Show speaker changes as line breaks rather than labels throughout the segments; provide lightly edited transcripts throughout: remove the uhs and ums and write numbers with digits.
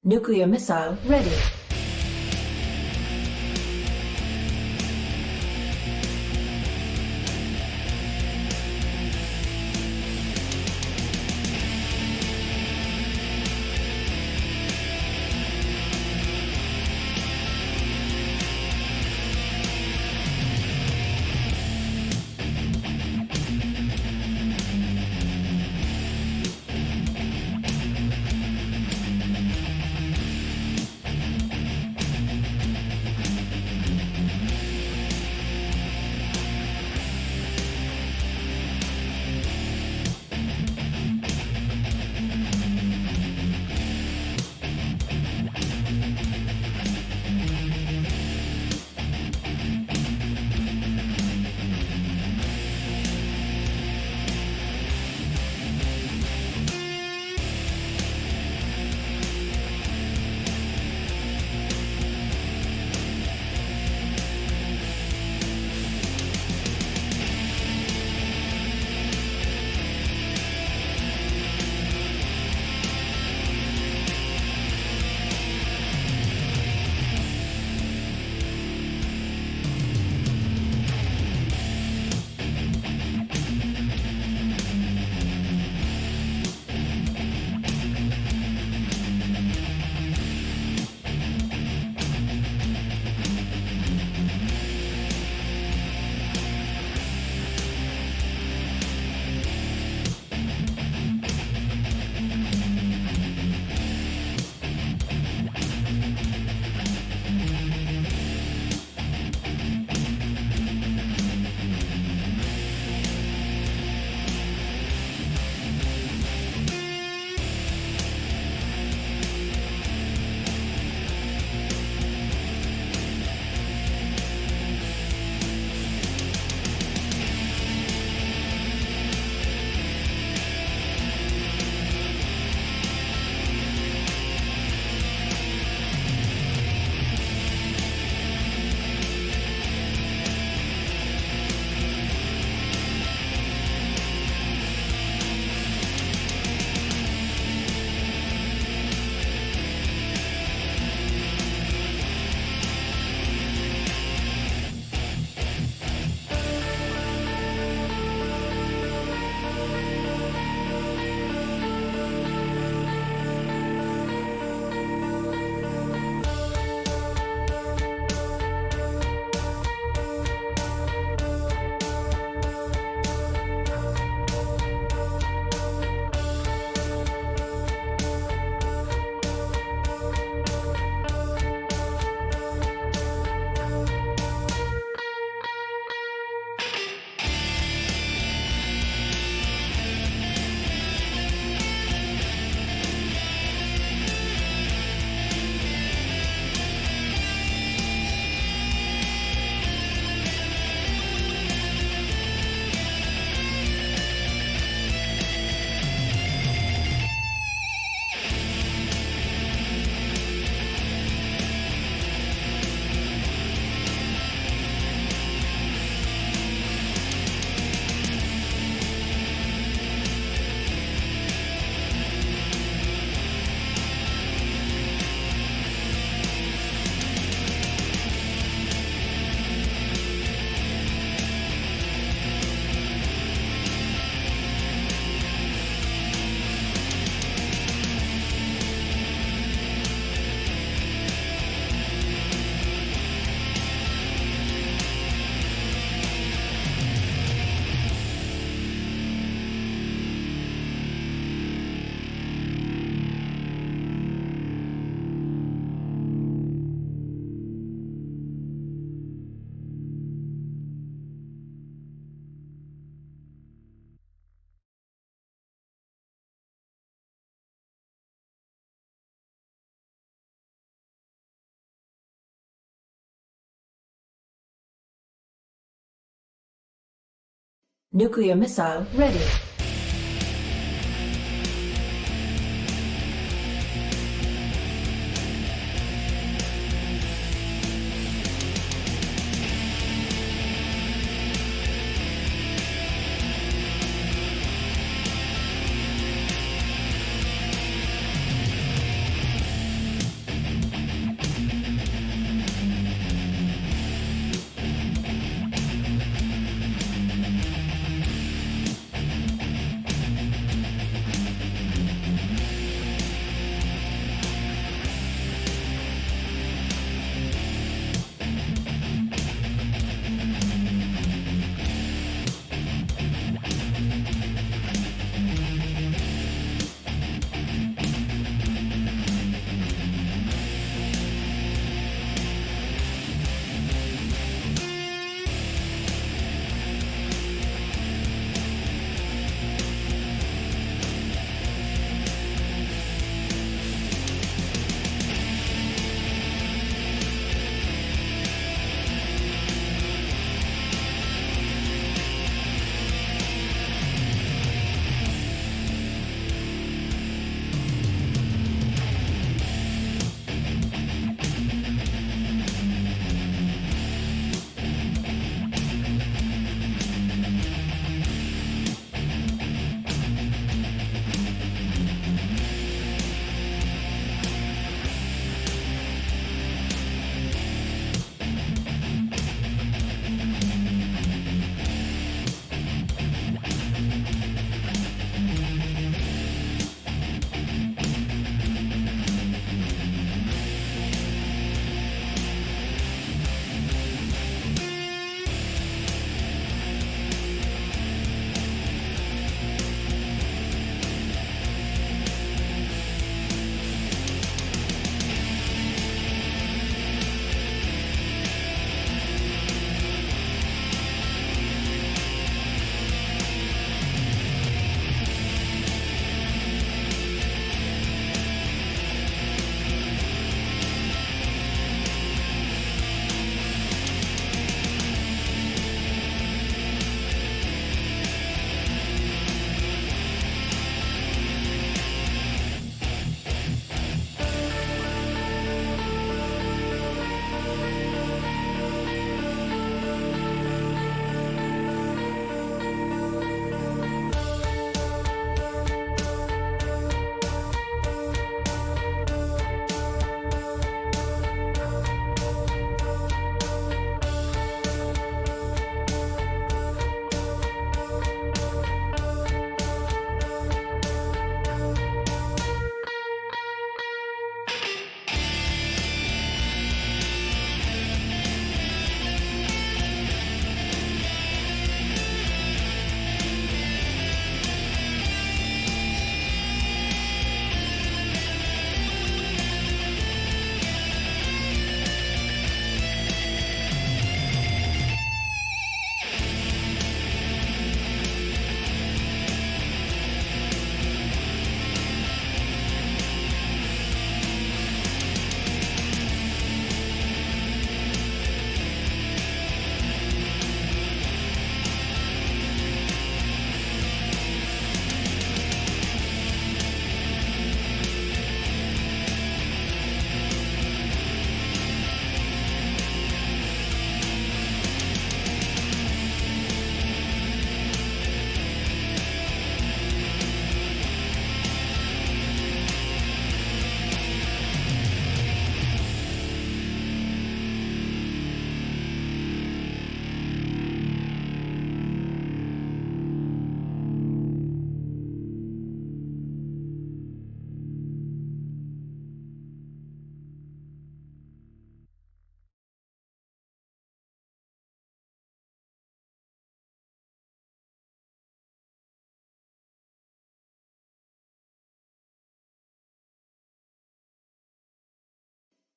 Nuclear missile ready. Nuclear missile ready.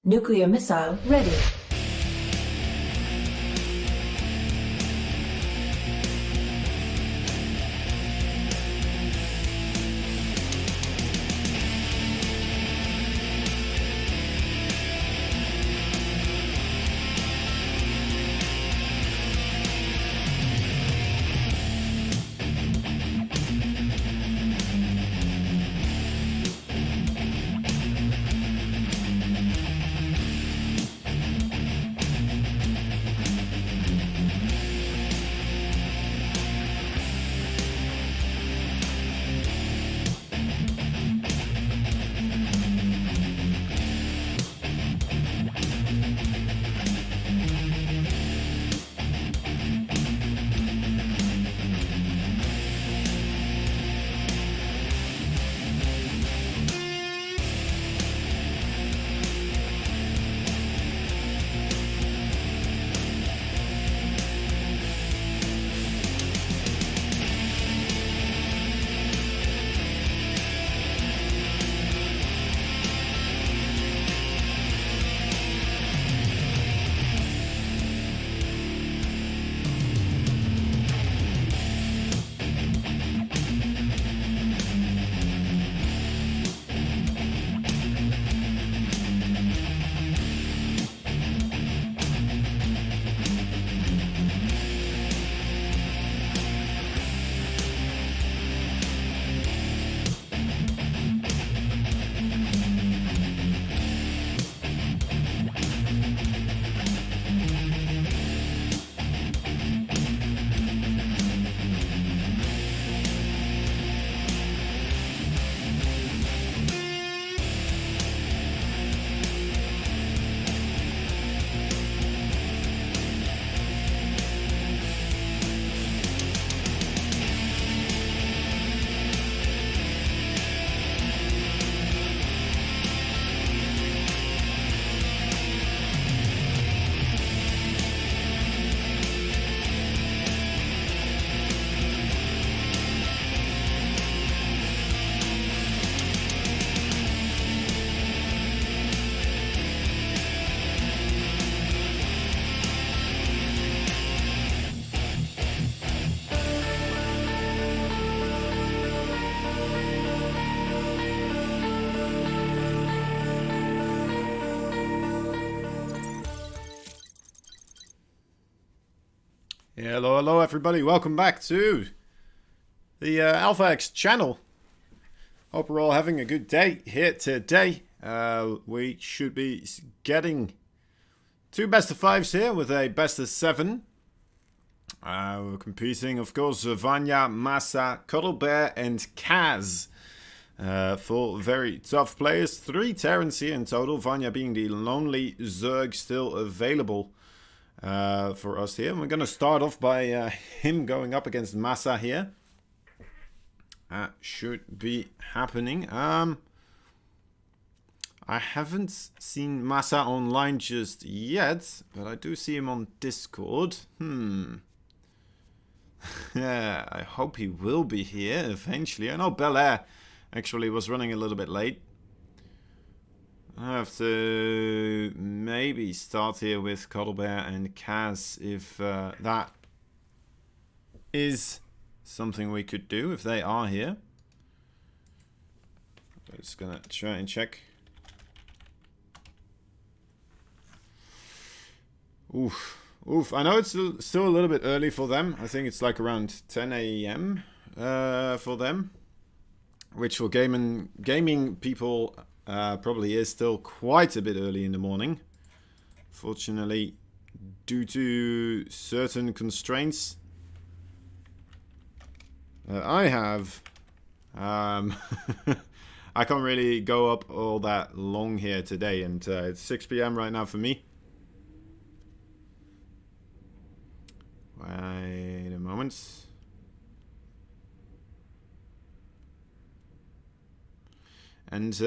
Nuclear missile ready.
Hello, hello everybody, welcome back to the Alpha X channel. Hope we're all having a good day here today. We should be getting 2 best of 5s here with a best of 7. We're competing, of course, Vanya, Massa, Cuddlebear and Kaz. 4 very tough players, 3 Terrans here in total, Vanya being the lonely Zerg still available. For us here. And we're going to start off by him going up against Massa here. That should be happening. I haven't seen Massa online just yet, but I do see him on Discord. Yeah, I hope he will be here eventually. I know Belair actually was running a little bit late. I have to maybe start here with Cuddlebear and Kaz if that is something we could do if they are here. I'm just gonna try and check. Oof. I know it's still a little bit early for them. I think it's like around 10 a.m. For them, which for gaming people probably is still quite a bit early in the morning. Fortunately, due to certain constraints that I have, I can't really go up all that long here today, and it's 6 p.m. right now for me. Wait a moment. And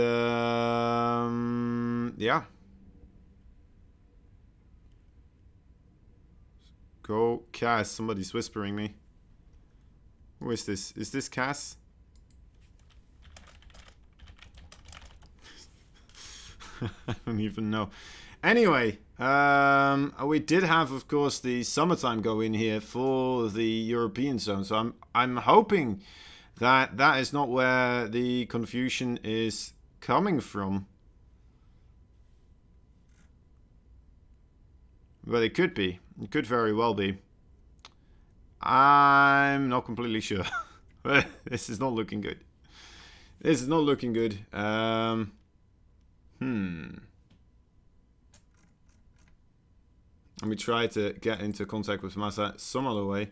yeah. Go Cass. Somebody's whispering me. Who is this? Is this Cass? I don't even know. Anyway, we did have, of course, the summertime go in here for the European zone. So I'm hoping that that is not where the confusion is coming from. But it could be. It could very well be. I'm not completely sure. This is not looking good. This is not looking good. Let me try to get into contact with Massa some other way.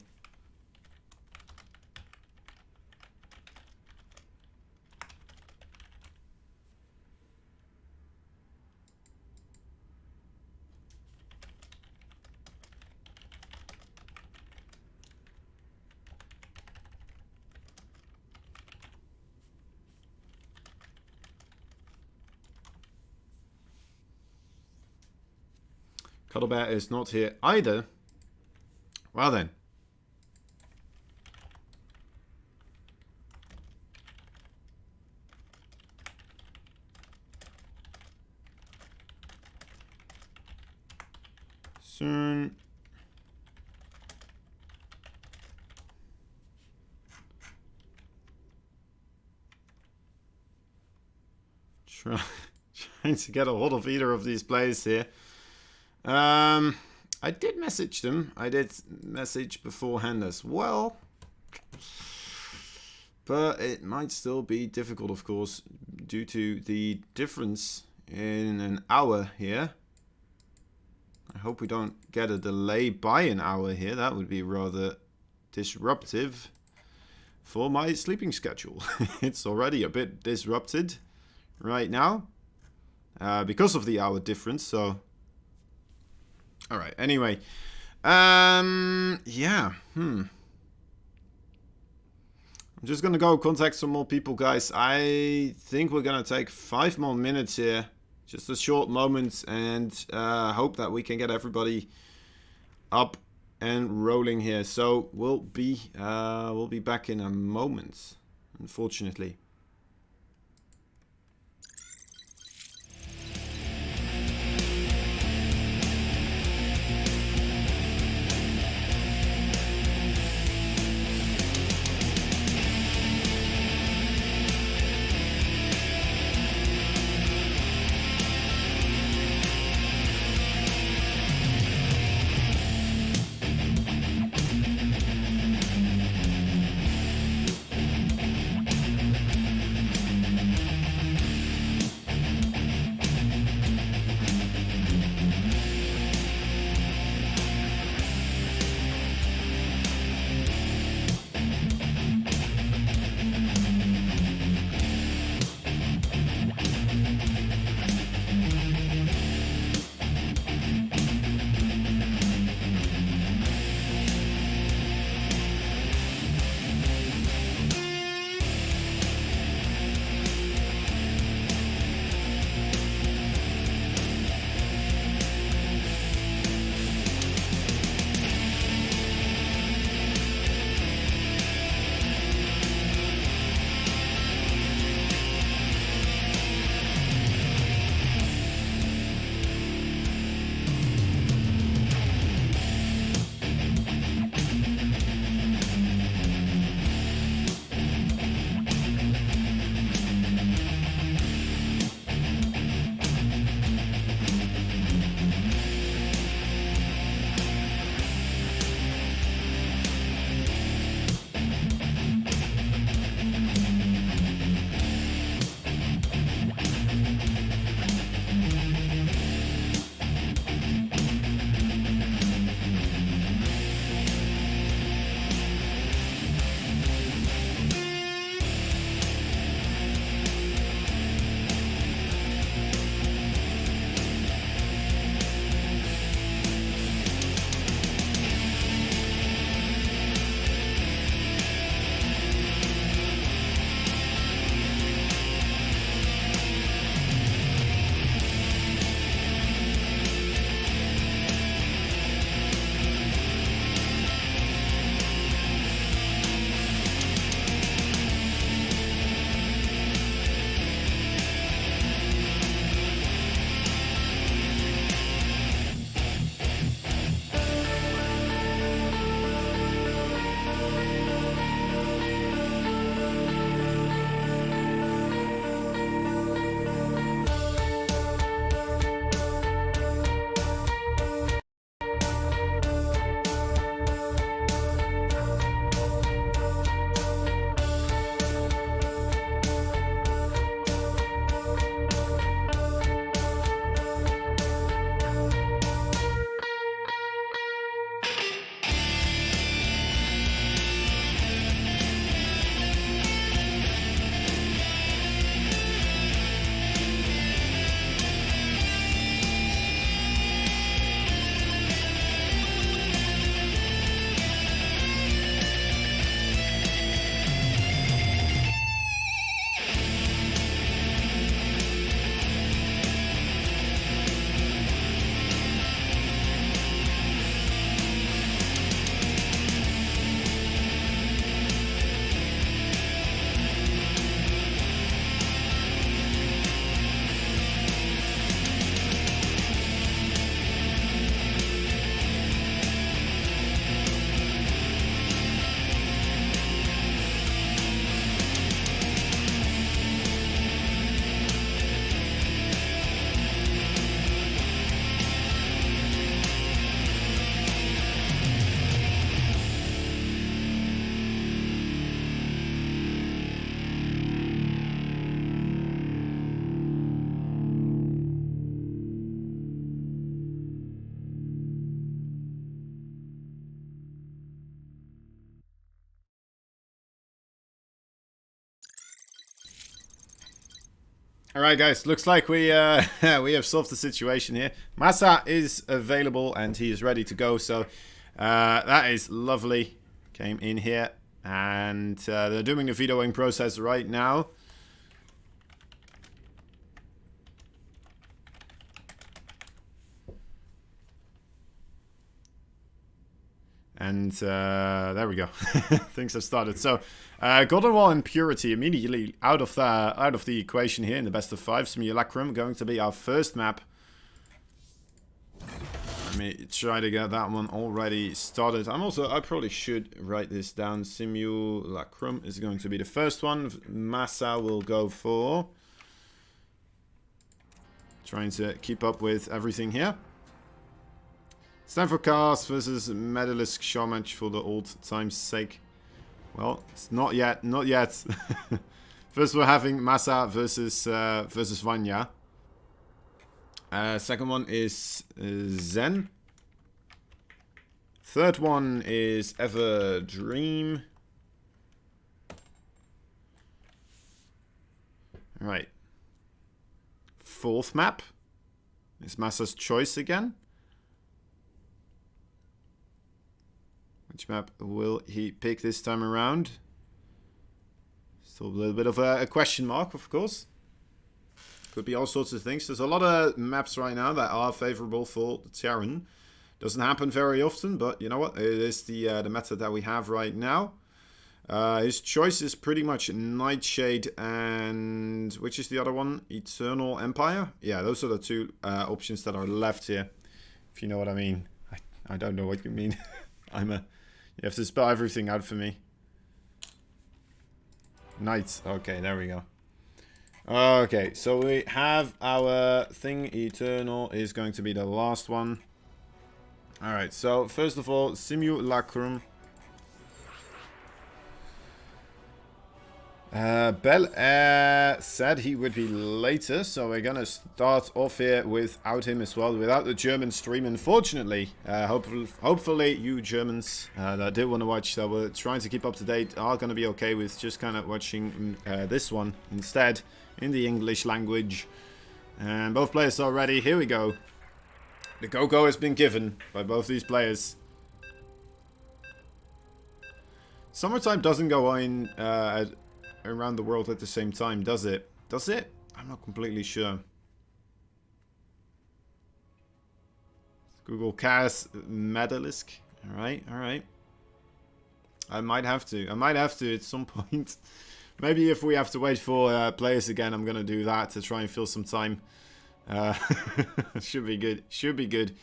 Cuddlebear is not here either. Well then. Soon. Trying to get a hold of either of these players here. I did message them. I did message beforehand as well. But it might still be difficult, of course, due to the difference in an hour here. I hope we don't get a delay by an hour here. That would be rather disruptive for my sleeping schedule. It's already a bit disrupted right now because of the hour difference. So, all right. Anyway, yeah. I'm just gonna go contact some more people, guys. I think we're gonna take 5 more minutes here. Just a short moment, and hope that we can get everybody up and rolling here. So we'll be back in a moment, unfortunately. Alright guys, looks like we we have solved the situation here. Massa is available and he is ready to go, so that is lovely. Came in here and they're doing the vetoing process right now. And there we go. Things have started. So Golden Wall and Purity immediately out of the equation here in the best of 5. Simulacrum going to be our first map. Let me try to get that one already started. I probably should write this down. Simulacrum is going to be the first one. Massa will go for trying to keep up with everything here. Stanford Cast versus Medalisk show match for the old time's sake. Well, it's not yet, not yet. First we're having Massa versus Vanya. Second one is Zen. Third one is Ever Dream. Right. Fourth map is Massa's choice again. Which map will he pick this time around? Still a little bit of a question mark, of course. Could be all sorts of things. There's a lot of maps right now that are favorable for Terran. Doesn't happen very often, but you know what? It is the method that we have right now. His choice is pretty much Nightshade and... which is the other one? Eternal Empire? Yeah, those are the two options that are left here. If you know what I mean. I don't know what you mean. You have to spell everything out for me. Knights. Okay, there we go. Okay, so we have our thing. Eternal is going to be the last one. Alright, so first of all, Simulacrum. Bel Air said he would be later, so we're gonna start off here without him as well, without the German stream, unfortunately. Hopefully you Germans that did want to watch, that were trying to keep up to date, are gonna be okay with just kind of watching this one instead, in the English language. And both players are ready, here we go. The go-go has been given by both these players. Summertime doesn't go on around the world at the same time, does it? Does it? I'm not completely sure. Google Cas Medalisk. Alright, alright. I might have to at some point. Maybe if we have to wait for players again, I'm gonna do that to try and fill some time. Should be good. Should be good.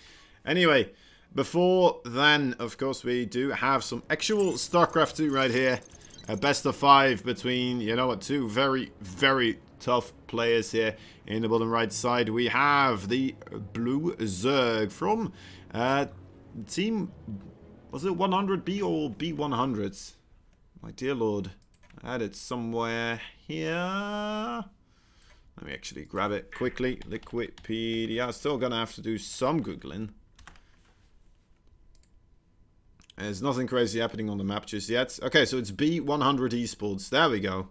Anyway, before then, of course, we do have some actual StarCraft 2 right here. A best of 5 between, you know what, two very, very tough players here. In the bottom right side, we have the Blue Zerg from team, was it 100B or B100s? My dear lord. I had it somewhere here. Let me actually grab it quickly. Liquipedia. Still gonna have to do some Googling. There's nothing crazy happening on the map just yet. Okay, so it's B100 Esports. There we go.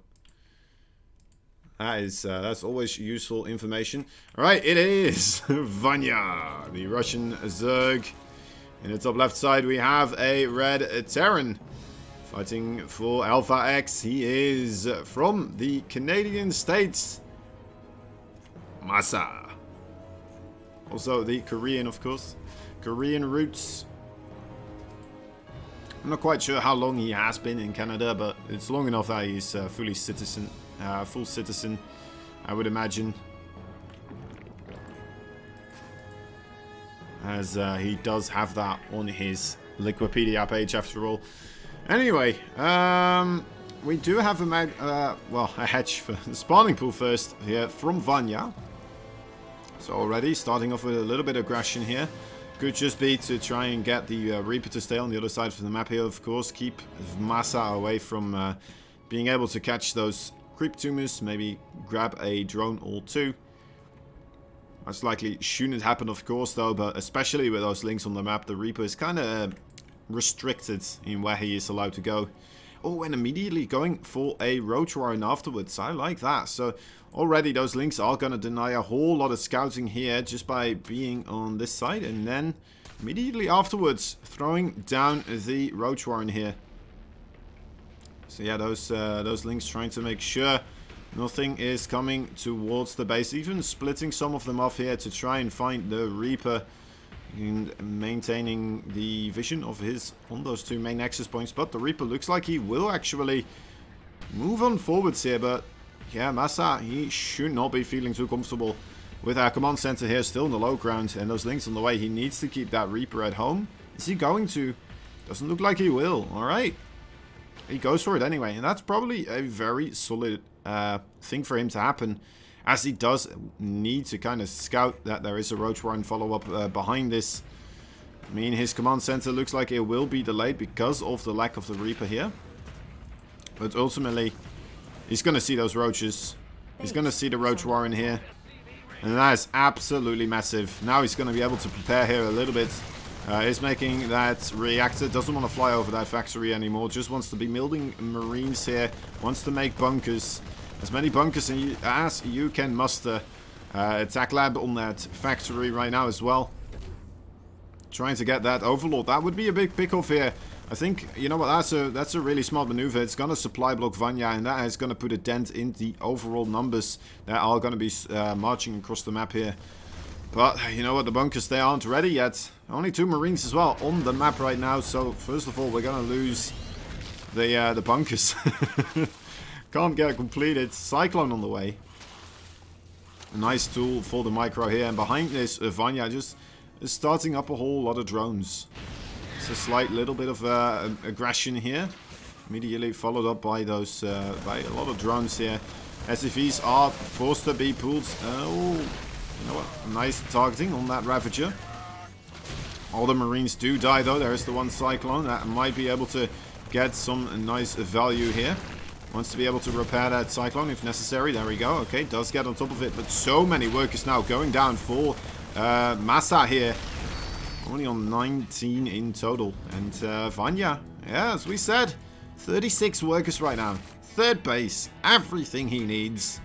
That's always useful information. All right, it is Vanya, the Russian Zerg. In the top left side, we have a red Terran fighting for Alpha X. He is from the Canadian States. Massa. Also the Korean, of course. Korean roots. I'm not quite sure how long he has been in Canada, but it's long enough that he's full citizen, I would imagine. As he does have that on his Liquipedia page after all. Anyway, we do have a hedge for the spawning pool first here from Vanya. So already starting off with a little bit of aggression here. Could just be to try and get the Reaper to stay on the other side of the map here, of course. Keep Massa away from being able to catch those creep tumors. Maybe grab a drone or two. Most likely shouldn't happen, of course, though. But especially with those links on the map, the Reaper is kind of restricted in where he is allowed to go. Oh, and immediately going for a Roach Warren afterwards. I like that. So already those Lynx are going to deny a whole lot of scouting here just by being on this side. And then immediately afterwards throwing down the Roach Warren here. So yeah, those Lynx trying to make sure nothing is coming towards the base. Even splitting some of them off here to try and find the Reaper. And maintaining the vision of his on those two main access points. But the Reaper looks like he will actually move on forwards here. But yeah, Massa, he should not be feeling too comfortable with our command center here still in the low ground. And those Lynx on the way. He needs to keep that Reaper at home. Is he going to? Doesn't look like he will. Alright. He goes for it anyway. And that's probably a very solid thing for him to happen. As he does need to kind of scout that there is a Roach Warren follow-up behind this. I mean, his command center looks like it will be delayed because of the lack of the Reaper here. But ultimately, he's going to see those Roaches. He's going to see the Roach Warren here. And that is absolutely massive. Now he's going to be able to prepare here a little bit. He's making that reactor. Doesn't want to fly over that factory anymore. Just wants to be building Marines here. Wants to make bunkers. As many bunkers as you can muster. Attack lab on that factory right now as well. Trying to get that Overlord. That would be a big pick-off here. I think, you know what, that's a really smart maneuver. It's going to supply block Vanya, and that is going to put a dent in the overall numbers that are going to be marching across the map here. But, you know what, the bunkers, they aren't ready yet. Only 2 Marines as well on the map right now. So, first of all, we're going to lose the bunkers. Can't get it completed. Cyclone on the way. A nice tool for the micro here. And behind this, Vanya just is starting up a whole lot of drones. It's a slight little bit of aggression here. Immediately followed up by those by a lot of drones here. SFVs are forced to be pulled. Oh, you know what? Nice targeting on that Ravager. All the Marines do die though. There is the one Cyclone that might be able to get some nice value here. Wants to be able to repair that Cyclone if necessary. There we go. Okay, does get on top of it. But so many workers now going down for Massa here. Only on 19 in total. And Vanya, yeah, as we said, 36 workers right now. Third base. Everything he needs.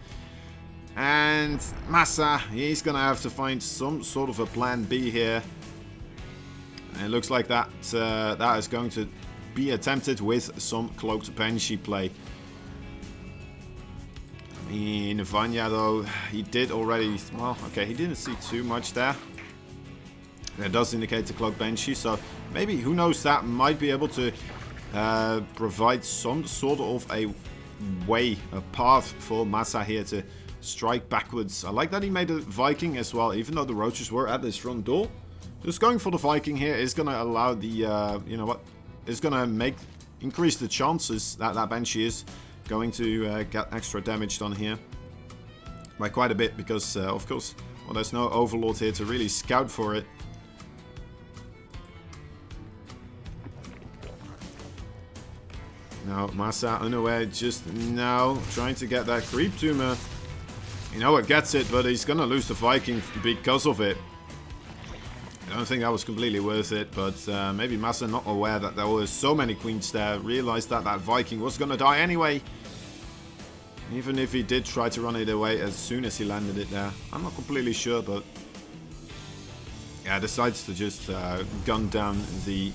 And Massa, he's going to have to find some sort of a plan B here. And it looks like that that is going to be attempted with some cloaked Banshee play. I mean, Vanya, though, he did already... Well, okay, he didn't see too much there. That does indicate the cloak Banshee, so maybe, who knows, that might be able to provide some sort of a way, a path for Massa here to strike backwards. I like that he made a Viking as well, even though the Roaches were at this front door. Just going for the Viking here is going to allow the, you know what, is going to increase the chances that that Banshee is going to get extra damage done here by quite a bit, because of course, well, there's no Overlord here to really scout for it. Now Massa unaware just now trying to get that creep tumor. You know what, gets it, but he's gonna lose the Viking because of it. I don't think that was completely worth it, but maybe Massa, not aware that there were so many queens there, realized that that Viking was gonna die anyway. Even if he did try to run it away as soon as he landed it there. I'm not completely sure, but yeah, decides to just gun down the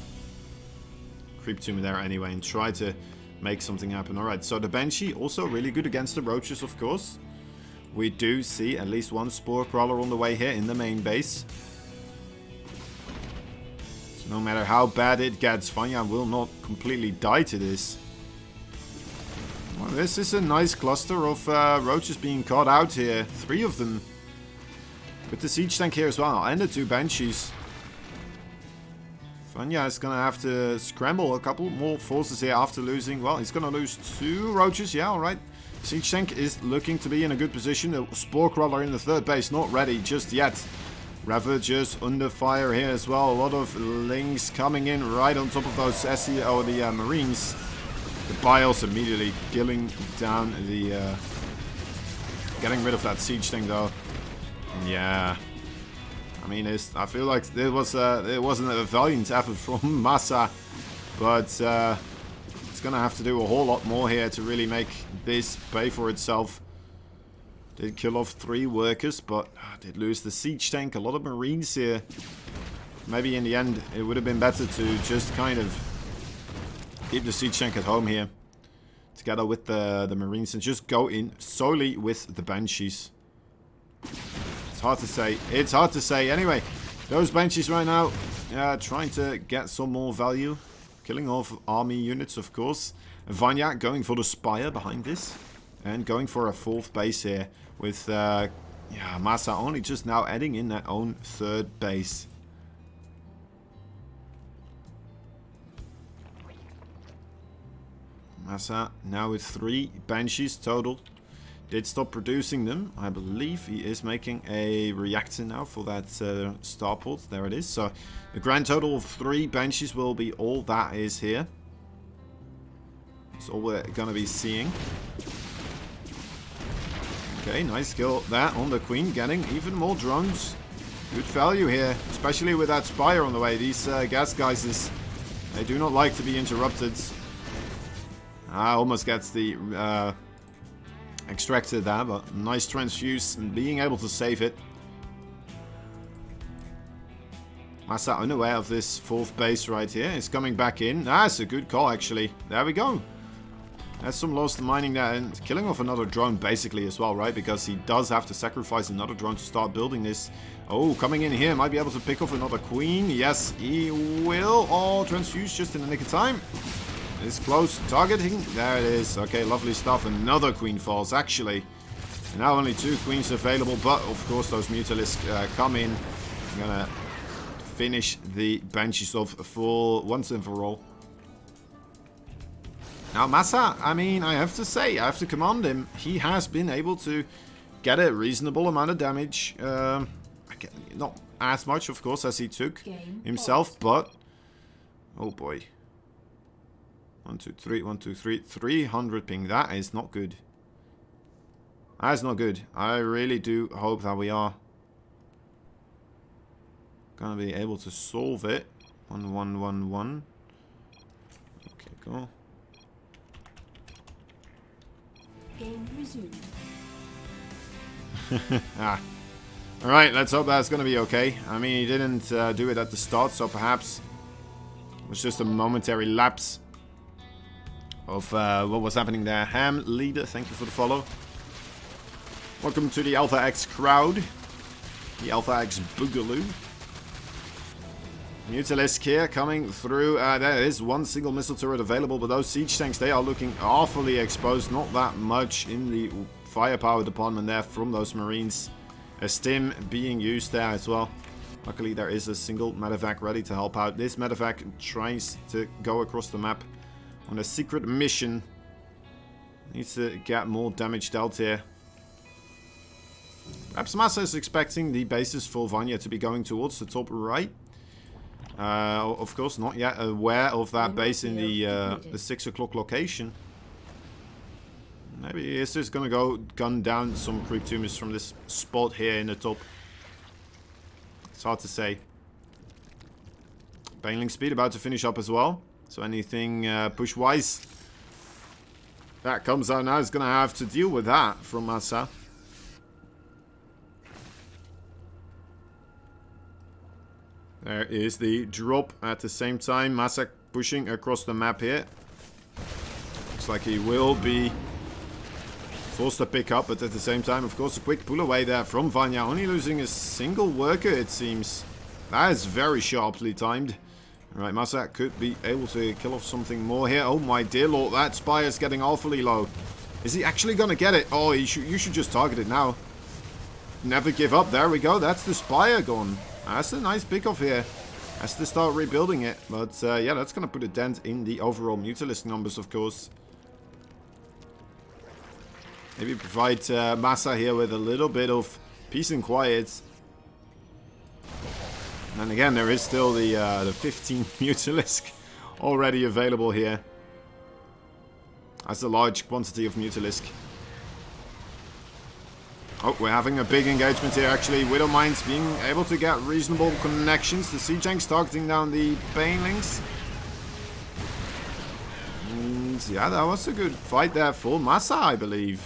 creep tumor there anyway and try to make something happen. Alright, so the Banshee also really good against the Roaches, of course. We do see at least one Spore Crawler on the way here in the main base. So no matter how bad it gets, Vanya will not completely die to this. Well, this is a nice cluster of Roaches being caught out here. 3 of them. With the siege tank here as well. And the 2 Banshees. Vanya is going to have to scramble a couple more forces here after losing. Well, he's going to lose 2 Roaches. Yeah, alright. Siege tank is looking to be in a good position. The Spore Crawler in the 3rd base. Not ready just yet. Ravagers under fire here as well. A lot of Lynx coming in right on top of those SE or the Marines. The Bios immediately killing down the... getting rid of that siege thing though. And yeah. I mean, I feel like it wasn't a valiant effort from Massa. But it's going to have to do a whole lot more here to really make this pay for itself. Did kill off 3 workers, but did lose the siege tank. A lot of marines here. Maybe in the end it would have been better to just kind of keep the siege tank at home here. Together with the marines and just go in solely with the banshees. It's hard to say. It's hard to say. Anyway, those banshees right now, trying to get some more value. Killing off army units, of course. Vanya going for the spire behind this. And going for a 4th base here. With, Massa only just now adding in that own 3rd base. Massa now with 3 banshees total. Did stop producing them. I believe he is making a reactor now for that starport. There it is. So the grand total of 3 banshees will be all that is here. That's all we're going to be seeing. Okay, nice kill there on the queen. Getting even more drones. Good value here. Especially with that spire on the way. These gas geysers, they do not like to be interrupted. Almost gets the extracted there, but nice transfuse and being able to save it. Massa unaware of this 4th base right here. It's coming back in. That's a good call actually. There we go. That's some lost mining there and killing off another drone basically as well, right? Because he does have to sacrifice another drone to start building this. Oh, coming in here. Might be able to pick off another queen. Yes, he will. Oh, transfuse just in the nick of time. It's close. Targeting. There it is. Okay, lovely stuff. Another queen falls, actually. Now only 2 queens available, but of course those Mutalisks come in. I'm gonna finish the banshees off for once and for all. Now Massa, I mean, I have to say, I have to commend him. He has been able to get a reasonable amount of damage. Not as much, of course, as he took himself, but... Oh boy. 1, 2, 3, 1, 2, 3. 300 ping. That is not good. That is not good. I really do hope that we are gonna be able to solve it. 1, 1, 1, 1. Okay, cool.
Game resumed.
Alright, let's hope that's gonna be okay. I mean, he didn't do it at the start, so perhaps it was just a momentary lapse of what was happening there. Ham Leader, thank you for the follow. Welcome to the Alpha X crowd. The Alpha X Boogaloo. Mutalisk here coming through. There is 1 single missile turret available, but those siege tanks, they are looking awfully exposed. Not that much in the firepower department there from those marines. A stim being used there as well. Luckily there is a single medevac ready to help out. This medevac tries to go across the map on a secret mission. Needs to get more damage dealt here. Perhaps Massa is expecting the bases for Vanya to be going towards the top right. Of course, not yet aware of that base in the 6 o'clock location. Maybe he's just gonna go gun down some creep tumors from this spot here in the top. It's hard to say. Baneling speed about to finish up as well. So anything push-wise that comes out now is gonna have to deal with that from Massa. There is the drop at the same time. Massa pushing across the map here. Looks like he will be forced to pick up, but at the same time, of course, a quick pull away there from Vanya. Only losing a single worker, it seems. That is very sharply timed. Alright, Massa could be able to kill off something more here. Oh my dear lord, that spire is getting awfully low. Is he actually going to get it? Oh, you should just target it now. Never give up. There we go. That's the spire gone. That's a nice pick-off here. Has to start rebuilding it. But yeah, that's going to put a dent in the overall Mutalisk numbers, of course. Maybe provide Massa here with a little bit of peace and quiet. And again, there is still the 15 Mutalisk already available here. That's a large quantity of Mutalisk. Oh, we're having a big engagement here, actually. Widowmines being able to get reasonable connections. The siege tanks targeting down the banelings. And yeah, that was a good fight there for Massa, I believe.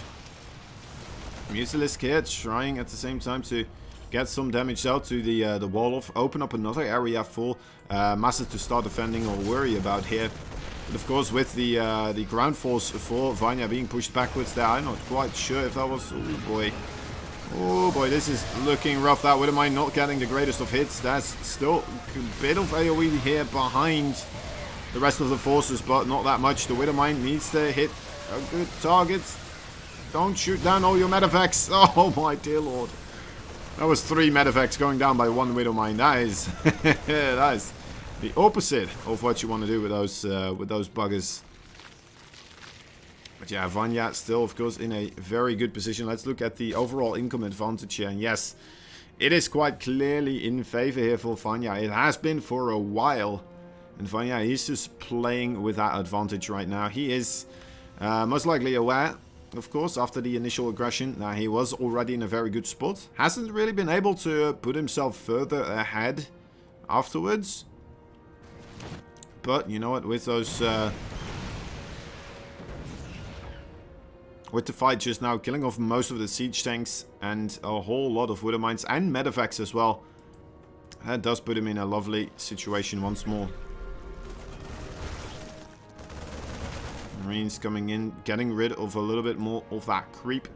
Mutalisk here trying at the same time to get some damage out to the wall off. Open up another area for Massa to start defending or worry about here. But of course, with the ground force for Vanya being pushed backwards there, I'm not quite sure if that was... Oh boy. Oh boy, this is looking rough. That Widowmine not getting the greatest of hits. That's still a bit of AoE here behind the rest of the forces, but not that much. The Widowmine needs to hit a good target. Don't shoot down all your medevacts. Oh my dear lord. That was 3 medevacts going down by 1 Widowmine. That is that is the opposite of what you want to do with those buggers. But yeah, Vanya still, of course, in a very good position. Let's look at the overall income advantage here. And yes, it is quite clearly in favor here for Vanya. It has been for a while. And Vanya, he's just playing with that advantage right now. He is most likely aware, of course, after the initial aggression, that he was already in a very good spot. Hasn't really been able to put himself further ahead afterwards. But, you know what, with those... with the fight just now, killing off most of the siege tanks and a whole lot of Widowmines and medevacts as well. That does put him in a lovely situation once more. Marines coming in, getting rid of a little bit more of that creep.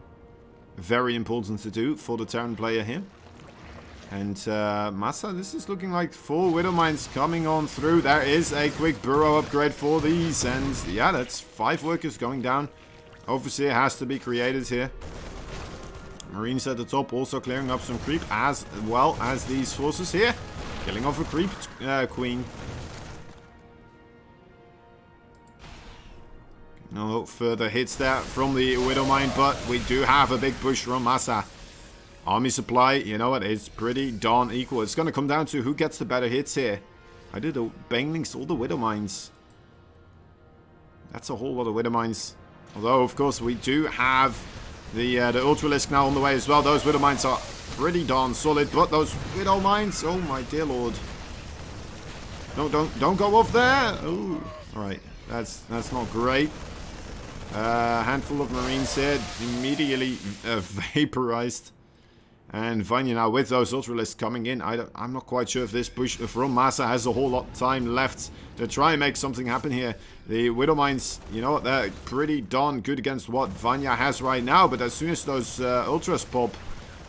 Very important to do for the Terran player here. And Massa, this is looking like 4 Widowmines coming on through. There is a quick burrow upgrade for these. And yeah, that's 5 workers going down. Overseer has to be created here. Marines at the top also clearing up some creep, as well as these forces here. Killing off a creep queen. No further hits there from the Widowmine, but we do have a big push from Massa. Army supply, you know what, it's pretty darn equal. It's going to come down to who gets the better hits here. I did the Banelings or the Widowmines. That's a whole lot of Widowmines. Although, of course, we do have the Ultralisk now on the way as well. Those Widowmines are pretty darn solid, but those Widowmines, oh my dear lord. No, don't go off there. Oh, all right, that's not great. Handful of Marines here, immediately vaporized. And Vanya now with those Ultralisks coming in. I'm not quite sure if this push from Massa has a whole lot of time left to try and make something happen here. The Widowmines, you know what, they're pretty darn good against what Vanya has right now. But as soon as those Ultras pop,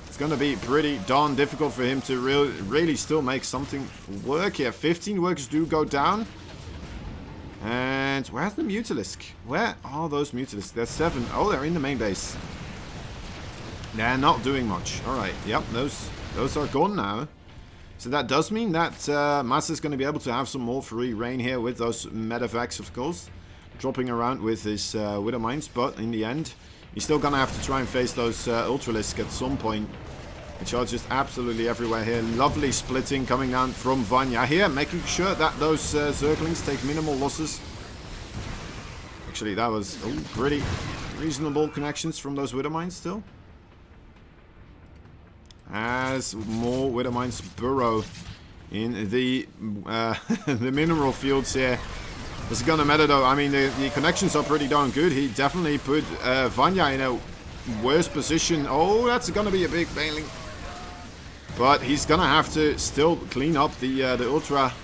it's going to be pretty darn difficult for him to really still make something work here. 15 workers do go down. And where's the Mutalisk? Where are those Mutalisks? There's 7. Oh, they're in the main base. They're not doing much. Alright, yep, those are gone now. So that does mean that Massa is going to be able to have some more free reign here with those medevacts, of course. Dropping around with his Widowmines, but in the end, he's still going to have to try and face those Ultralisks at some point. Which are just absolutely everywhere here. Lovely splitting coming down from Vanya here, making sure that those Zerglings take minimal losses. Actually, that was pretty reasonable connections from those Widowmines still. As more Widowmines burrow in the the mineral fields here. This is gonna matter though. I mean, the connections are pretty darn good. He definitely put Vanya in a worse position. Oh, that's gonna be a big bailing. But he's gonna have to still clean up the Ultra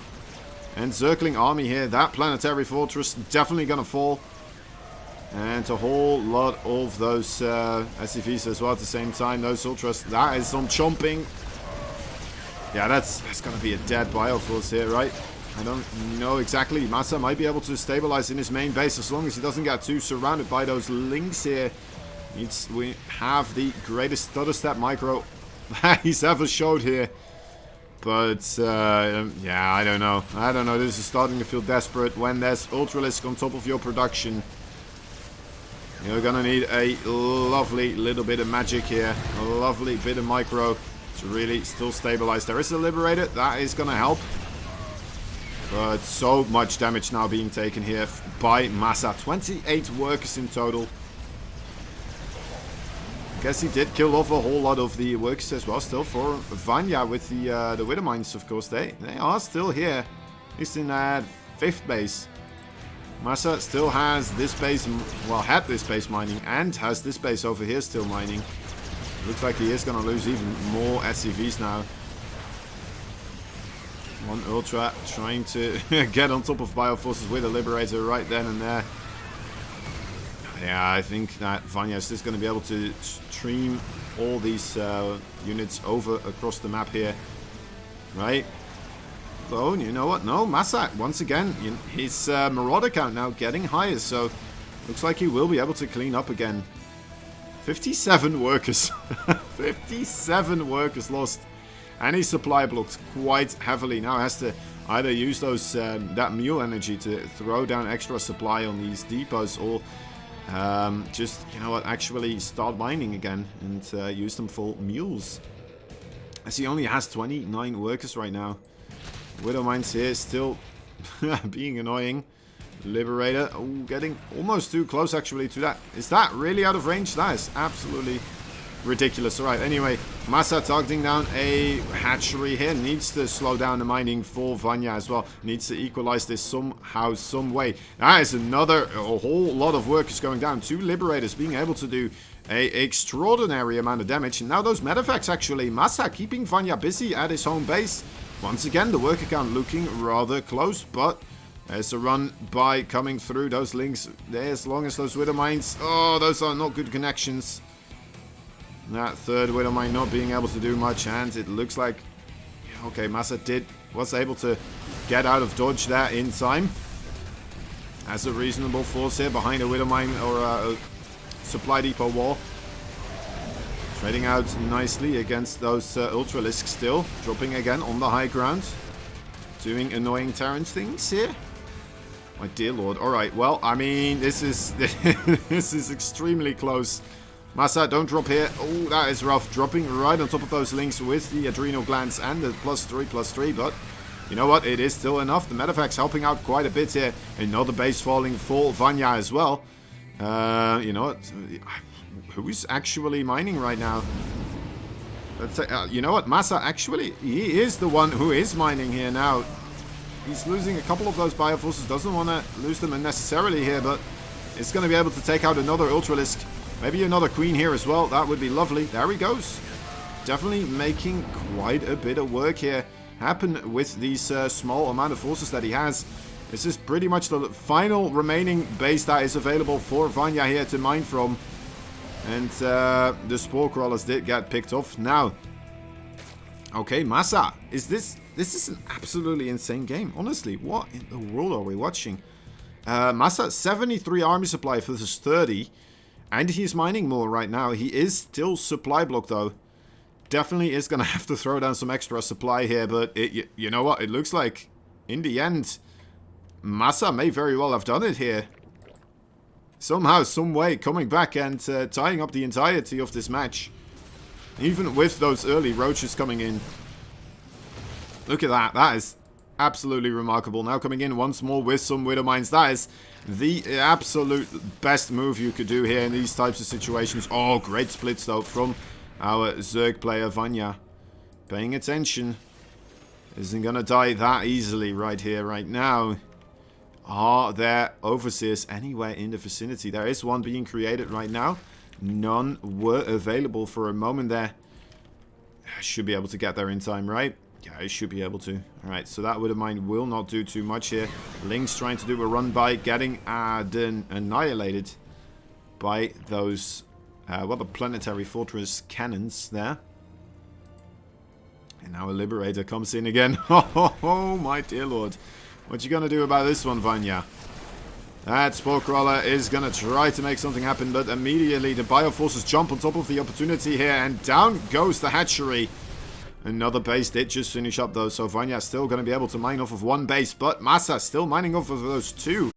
and Zergling army here. That planetary fortress definitely gonna fall. And a whole lot of those SCVs as well at the same time. Those Ultras, that is some chomping. Yeah, that's going to be a dead Bioforce here, right? I don't know exactly. Massa might be able to stabilize in his main base as long as he doesn't get too surrounded by those links here. We have the greatest stutter step micro that he's ever showed here. But, yeah, I don't know. I don't know. This is starting to feel desperate when there's Ultralisk on top of your production. You're gonna need a lovely little bit of magic here. A lovely bit of micro to really still stabilize. There is a Liberator. That is gonna help. But so much damage now being taken here by Massa. 28 workers in total. I guess he did kill off a whole lot of the workers as well still for Vanya with the Widowmines, of course. They are still here. At least in that 5th base. Massa still has this base, well, had this base mining and has this base over here still mining. Looks like he is going to lose even more SCVs now. One Ultra trying to get on top of Bioforces with a Liberator right then and there. Yeah, I think that Vanya is just going to be able to stream all these units over across the map here. Right? Oh, you know what? No, Massak, once again, his Marauder count now getting higher, so looks like he will be able to clean up again. 57 workers. 57 workers lost. And he's supply blocked quite heavily. Now has to either use those that mule energy to throw down extra supply on these depots, or just, you know what, actually start mining again and use them for mules. As he only has 29 workers right now. Widow Mines here still being annoying. Liberator, oh, getting almost too close actually to that. Is that really out of range? That is absolutely ridiculous. Alright, anyway, Massa targeting down a hatchery here. Needs to slow down the mining for Vanya as well. Needs to equalize this somehow, some way. That is a whole lot of workers going down. 2 Liberators being able to do a extraordinary amount of damage. And now those medeffects actually. Massa keeping Vanya busy at his home base. Once again, the worker count looking rather close, but there's a run by coming through those links there, as long as those Widow Mines. Oh, those are not good connections. That third Widow Mine not being able to do much, and it looks like, okay, Massa was able to get out of dodge there in time. As a reasonable force here behind a Widow Mine or a supply depot wall. Trading out nicely against those Ultralisks still. Dropping again on the high ground. Doing annoying Terran things here. My dear lord. Alright, well, I mean, this is this is extremely close. Massa, don't drop here. Oh, that is rough. Dropping right on top of those links with the adrenal glands and the +3/+3, but you know what? It is still enough. The medeffects helping out quite a bit here. Another base falling for Vanya as well. You know what? Who is actually mining right now? Let's say, you know what? Massa, actually, he is the one who is mining here now. He's losing a couple of those Bioforces. Doesn't want to lose them unnecessarily here, but it's going to be able to take out another Ultralisk. Maybe another Queen here as well. That would be lovely. There he goes. Definitely making quite a bit of work here happen with these small amount of forces that he has. This is pretty much the final remaining base that is available for Vanya here to mine from. And the Spore Crawlers did get picked off. Now, okay, Massa, this is an absolutely insane game. Honestly, what in the world are we watching? Massa, 73 army supply versus 30. And he's mining more right now. He is still supply blocked though. Definitely is going to have to throw down some extra supply here. But you know what? It looks like, in the end, Massa may very well have done it here. Somehow, some way, coming back and tying up the entirety of this match. Even with those early roaches coming in. Look at that. That is absolutely remarkable. Now coming in once more with some Widow Mines. That is the absolute best move you could do here in these types of situations. Oh, great splits though from our Zerg player Vanya. Paying attention. Isn't going to die that easily right here, right now. Are there overseers anywhere in the vicinity? There is one being created right now. None were available for a moment there. I should be able to get there in time, right? Yeah, I should be able to. Alright, so that Widow Mine will not do too much here. Link's trying to do a run by, getting annihilated by those, well, the Planetary Fortress cannons there. And now a Liberator comes in again. Oh, my dear lord. What you gonna do about this one, Vanya? That Spore Crawler is gonna try to make something happen, but immediately the Bioforces jump on top of the opportunity here, and down goes the hatchery. Another base did just finish up though, so Vanya's still gonna be able to mine off of one base, but Massa still mining off of those 2.